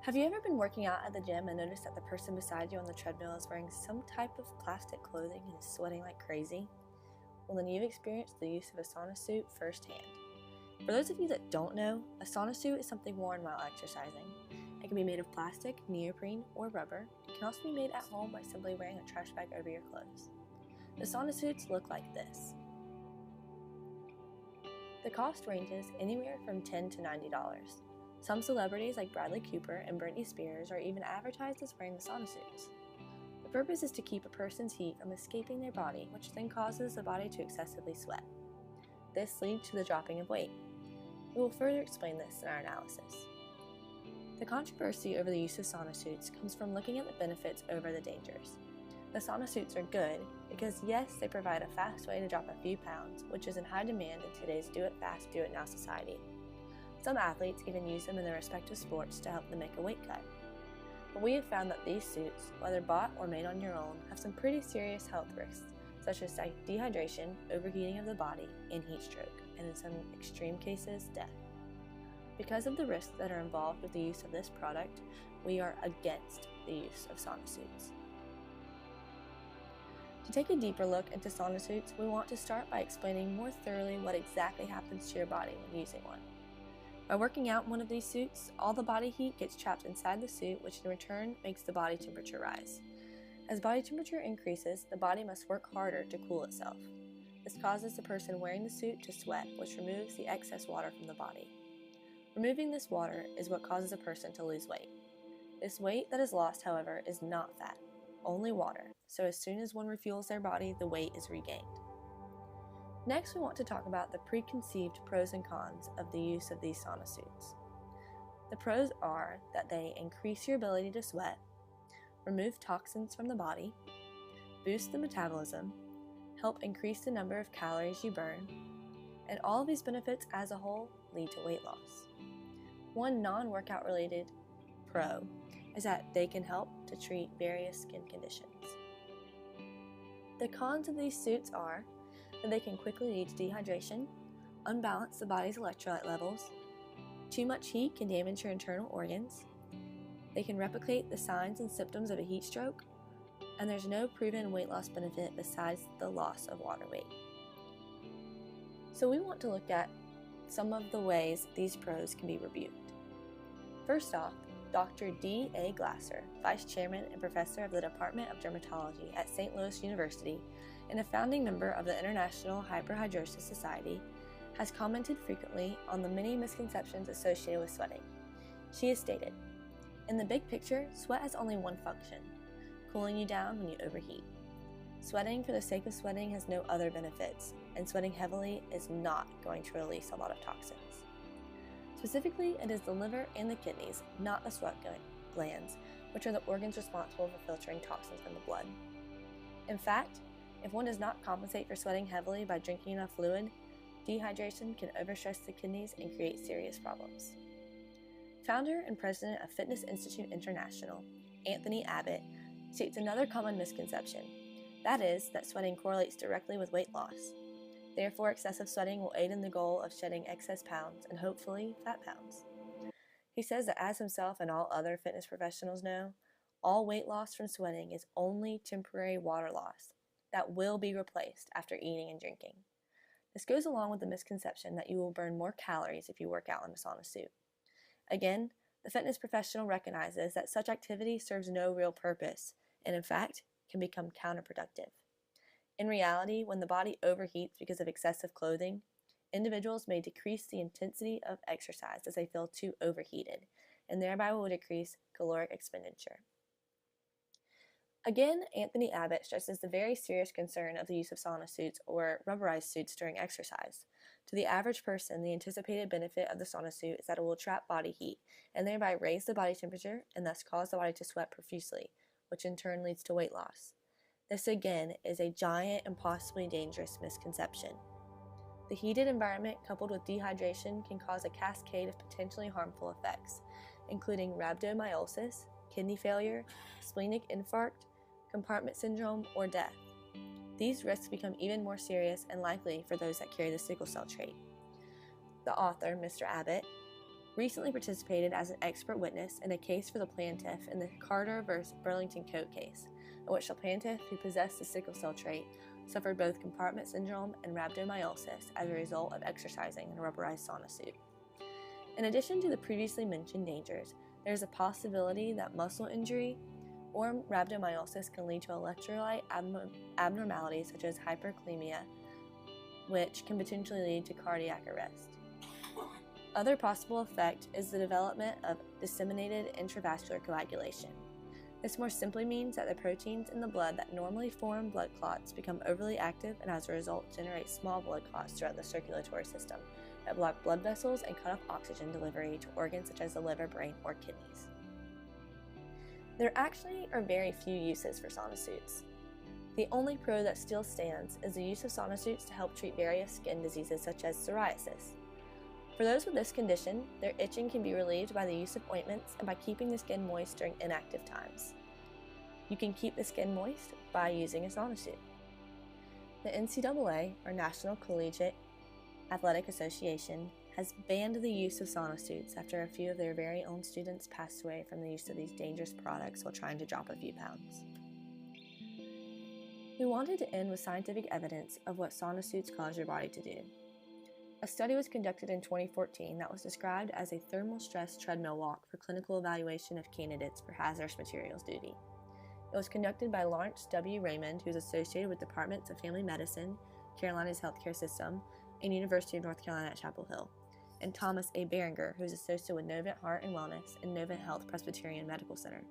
Have you ever been working out at the gym and noticed that the person beside you on the treadmill is wearing some type of plastic clothing and is sweating like crazy? Well, then you've experienced the use of a sauna suit firsthand. For those of you that don't know, a sauna suit is something worn while exercising. It can be made of plastic, neoprene, or rubber. It can also be made at home by simply wearing a trash bag over your clothes. The sauna suits look like this. The cost ranges anywhere from $10 to $90. Some celebrities like Bradley Cooper and Britney Spears are even advertised as wearing the sauna suits. The purpose is to keep a person's heat from escaping their body, which then causes the body to excessively sweat. This leads to the dropping of weight. We will further explain this in our analysis. The controversy over the use of sauna suits comes from looking at the benefits over the dangers. The sauna suits are good because yes, they provide a fast way to drop a few pounds, which is in high demand in today's do-it-fast, do-it-now society. Some athletes even use them in their respective sports to help them make a weight cut. But we have found that these suits, whether bought or made on your own, have some pretty serious health risks, such as dehydration, overheating of the body, and heat stroke, and in some extreme cases, death. Because of the risks that are involved with the use of this product, we are against the use of sauna suits. To take a deeper look into sauna suits, we want to start by explaining more thoroughly what exactly happens to your body when using one. By working out in one of these suits, all the body heat gets trapped inside the suit, which in return makes the body temperature rise. As body temperature increases, the body must work harder to cool itself. This causes the person wearing the suit to sweat, which removes the excess water from the body. Removing this water is what causes a person to lose weight. This weight that is lost, however, is not fat, only water, so as soon as one refuels their body, the weight is regained. Next, we want to talk about the preconceived pros and cons of the use of these sauna suits. The pros are that they increase your ability to sweat, remove toxins from the body, boost the metabolism, help increase the number of calories you burn, and all of these benefits as a whole lead to weight loss. One non-workout related pro is that they can help to treat various skin conditions. The cons of these suits are that they can quickly lead to dehydration, unbalance the body's electrolyte levels, too much heat can damage your internal organs, they can replicate the signs and symptoms of a heat stroke, and there's no proven weight loss benefit besides the loss of water weight. So we want to look at some of the ways these pros can be rebuked. First off, Dr. D. A. Glasser, Vice Chairman and Professor of the Department of Dermatology at St. Louis University and a founding member of the International Hyperhidrosis Society, has commented frequently on the many misconceptions associated with sweating. She has stated, "In the big picture, sweat has only one function, cooling you down when you overheat. Sweating for the sake of sweating has no other benefits, and sweating heavily is not going to release a lot of toxins. Specifically, it is the liver and the kidneys, not the sweat glands, which are the organs responsible for filtering toxins from the blood. In fact, if one does not compensate for sweating heavily by drinking enough fluid, dehydration can overstress the kidneys and create serious problems." Founder and president of Fitness Institute International, Anthony Abbott, states another common misconception. That is, that sweating correlates directly with weight loss. Therefore, excessive sweating will aid in the goal of shedding excess pounds and hopefully fat pounds. He says that as himself and all other fitness professionals know, all weight loss from sweating is only temporary water loss that will be replaced after eating and drinking. This goes along with the misconception that you will burn more calories if you work out in a sauna suit. Again, the fitness professional recognizes that such activity serves no real purpose and, in fact, can become counterproductive. In reality, when the body overheats because of excessive clothing, individuals may decrease the intensity of exercise as they feel too overheated, and thereby will decrease caloric expenditure. Again, Anthony Abbott stresses the very serious concern of the use of sauna suits or rubberized suits during exercise. To the average person, the anticipated benefit of the sauna suit is that it will trap body heat and thereby raise the body temperature and thus cause the body to sweat profusely, which in turn leads to weight loss. This again is a giant and possibly dangerous misconception. The heated environment coupled with dehydration can cause a cascade of potentially harmful effects, including rhabdomyolysis, kidney failure, splenic infarct, compartment syndrome, or death. These risks become even more serious and likely for those that carry the sickle cell trait. The author, Mr. Abbott, recently participated as an expert witness in a case for the plaintiff in the Carter v. Burlington Coat case, in which the plaintiff, who possessed the sickle cell trait, suffered both compartment syndrome and rhabdomyolysis as a result of exercising in a rubberized sauna suit. In addition to the previously mentioned dangers, there is a possibility that muscle injury or rhabdomyolysis can lead to electrolyte abnormalities such as hyperkalemia, which can potentially lead to cardiac arrest. Other possible effect is the development of disseminated intravascular coagulation. This more simply means that the proteins in the blood that normally form blood clots become overly active and as a result generate small blood clots throughout the circulatory system that block blood vessels and cut off oxygen delivery to organs such as the liver, brain, or kidneys. There actually are very few uses for sauna suits. The only pro that still stands is the use of sauna suits to help treat various skin diseases such as psoriasis. For those with this condition, their itching can be relieved by the use of ointments and by keeping the skin moist during inactive times. You can keep the skin moist by using a sauna suit. The NCAA, or National Collegiate Athletic Association, has banned the use of sauna suits after a few of their very own students passed away from the use of these dangerous products while trying to drop a few pounds. We wanted to end with scientific evidence of what sauna suits cause your body to do. A study was conducted in 2014 that was described as a thermal stress treadmill walk for clinical evaluation of candidates for hazardous materials duty. It was conducted by Lawrence W. Raymond, who is associated with Departments of Family Medicine, Carolina's healthcare system, and University of North Carolina at Chapel Hill, and Thomas A. Behringer, who is associated with Novant Heart and Wellness and Novant Health Presbyterian Medical Center.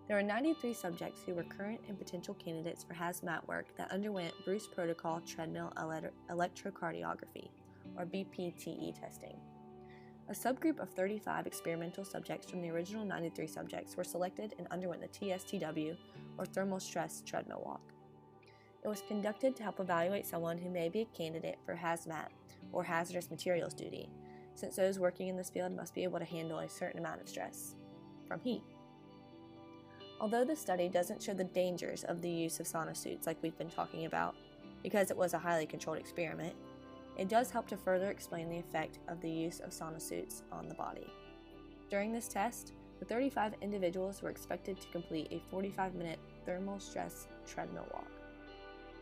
There were 93 subjects who were current and potential candidates for hazmat work that underwent Bruce Protocol treadmill electrocardiography, or BPTE testing. A subgroup of 35 experimental subjects from the original 93 subjects were selected and underwent the TSTW, or thermal stress treadmill walk. It was conducted to help evaluate someone who may be a candidate for hazmat, or hazardous materials duty, since those working in this field must be able to handle a certain amount of stress from heat. Although the study doesn't show the dangers of the use of sauna suits like we've been talking about, because it was a highly controlled experiment, it does help to further explain the effect of the use of sauna suits on the body. During this test, the 35 individuals were expected to complete a 45-minute thermal stress treadmill walk.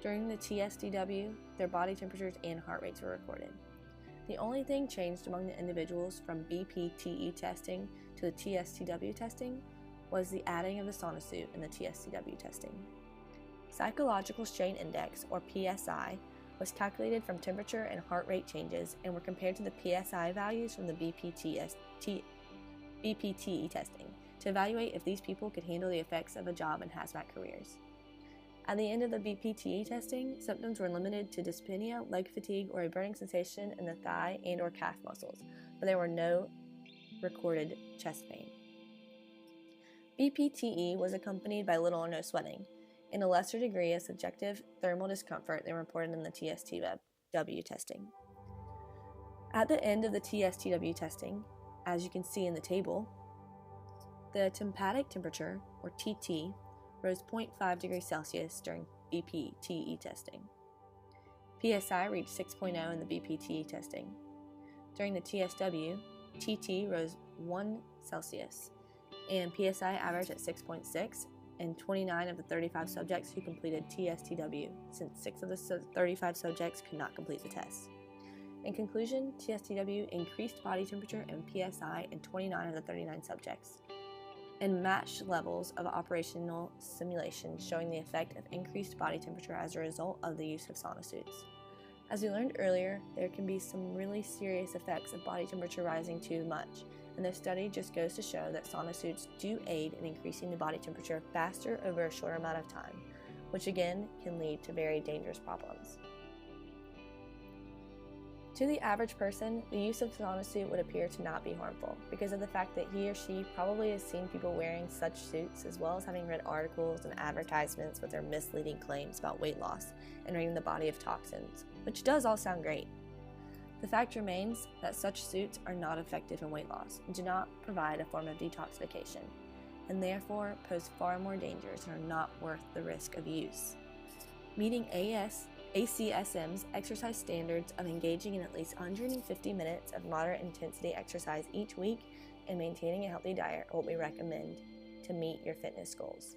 During the TSTW, their body temperatures and heart rates were recorded. The only thing changed among the individuals from BPTE testing to the TSTW testing was the adding of the sauna suit in the TSTW testing. Psychological Strain Index, or PSI, was calculated from temperature and heart rate changes and were compared to the PSI values from the BPTE testing to evaluate if these people could handle the effects of a job in hazmat careers. At the end of the BPTE testing, symptoms were limited to dyspnea, leg fatigue, or a burning sensation in the thigh and or calf muscles, but there were no recorded chest pain. BPTE was accompanied by little or no sweating, and a lesser degree of subjective thermal discomfort than reported in the TSTW testing. At the end of the TSTW testing, as you can see in the table, the tympanic temperature, or TT, rose 0.5 degrees Celsius during BPTE testing. PSI reached 6.0 in the BPTE testing. During the TSW, TT rose 1 Celsius, and PSI averaged at 6.6 in 29 of the 35 subjects who completed TSTW, since 6 of the 35 subjects could not complete the test. In conclusion, TSTW increased body temperature and PSI in 29 of the 39 subjects, and matched levels of operational simulation showing the effect of increased body temperature as a result of the use of sauna suits. As we learned earlier, there can be some really serious effects of body temperature rising too much, and this study just goes to show that sauna suits do aid in increasing the body temperature faster over a shorter amount of time, which again can lead to very dangerous problems. To the average person, the use of sauna suit would appear to not be harmful because of the fact that he or she probably has seen people wearing such suits, as well as having read articles and advertisements with their misleading claims about weight loss and ridding the body of toxins, which does all sound great. The fact remains that such suits are not effective in weight loss and do not provide a form of detoxification, and therefore pose far more dangers and are not worth the risk of use. Meeting ACSM's exercise standards of engaging in at least 150 minutes of moderate intensity exercise each week and maintaining a healthy diet are what we recommend to meet your fitness goals.